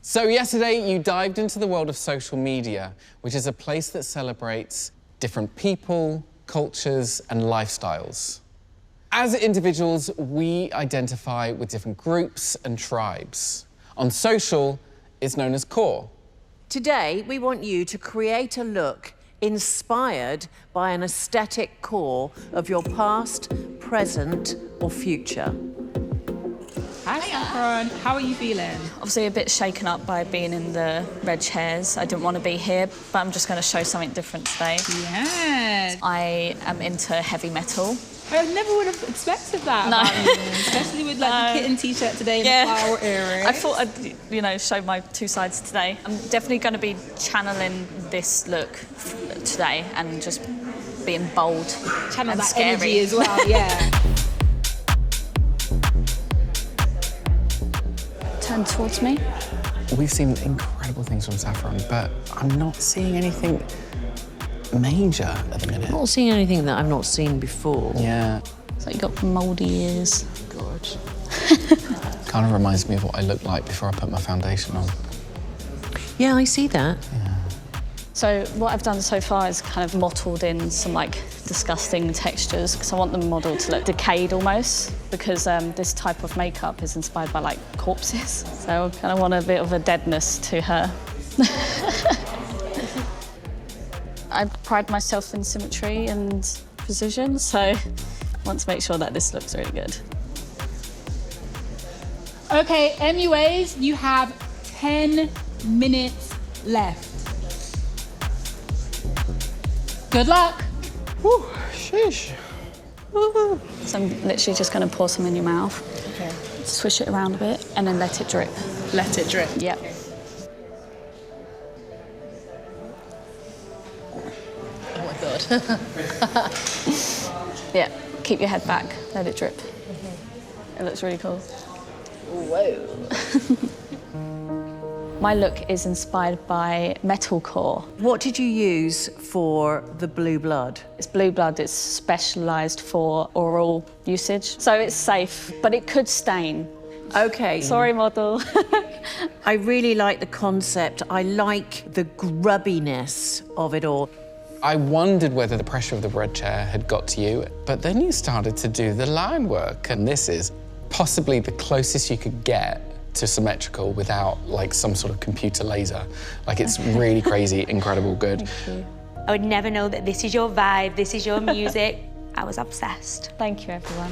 So yesterday you dived into the world of social media, which is a place that celebrates different people, cultures, and lifestyles. As individuals, we identify with different groups and tribes. On social, it's known as core. Today, we want you to create a look inspired by an aesthetic core of your past, present, or future. Hi, Safron. How are you feeling? Obviously a bit shaken up by being in the red chairs. I didn't want to be here, but I'm just going to show something different today. Yes. I am into heavy metal. I never would have expected that about you, especially with like the kitten t-shirt today and the flower earring. I thought I'd, show my two sides today. I'm definitely going to be channeling this look today and just being bold Channel and that scary. energy as well, yeah. Turn towards me. We've seen incredible things from Safron, but I'm not seeing anything major at the minute. I'm not seeing anything that I've not seen before. Yeah. So you got mouldy ears. God. Kind of reminds me of what I looked like before I put my foundation on. Yeah, I see that. Yeah. So what I've done so far is kind of mottled in some disgusting textures because I want the model to look decayed almost because this type of makeup is inspired by corpses. So I kind of want a bit of a deadness to her. I pride myself in symmetry and precision, so I want to make sure that this looks really good. Okay, MUAs, you have 10 minutes left. Good luck. Whew, sheesh. So I'm literally just going to pour some in your mouth. Okay. Swish it around a bit and then let it drip. Let it drip. Yep. Oh my God. Yeah, keep your head back, let it drip. It looks really cool. Whoa. My look is inspired by Metalcore. What did you use for the blue blood? It's blue blood, it's specialised for oral usage. So it's safe, but it could stain. Okay. Sorry, model. I really like the concept. I like the grubbiness of it all. I wondered whether the pressure of the red chair had got to you, but then you started to do the line work, and this is possibly the closest you could get to symmetrical without some sort of computer laser. It's really crazy, incredible, good. Thank you. I would never know that this is your vibe, this is your music. I was obsessed. Thank you, everyone.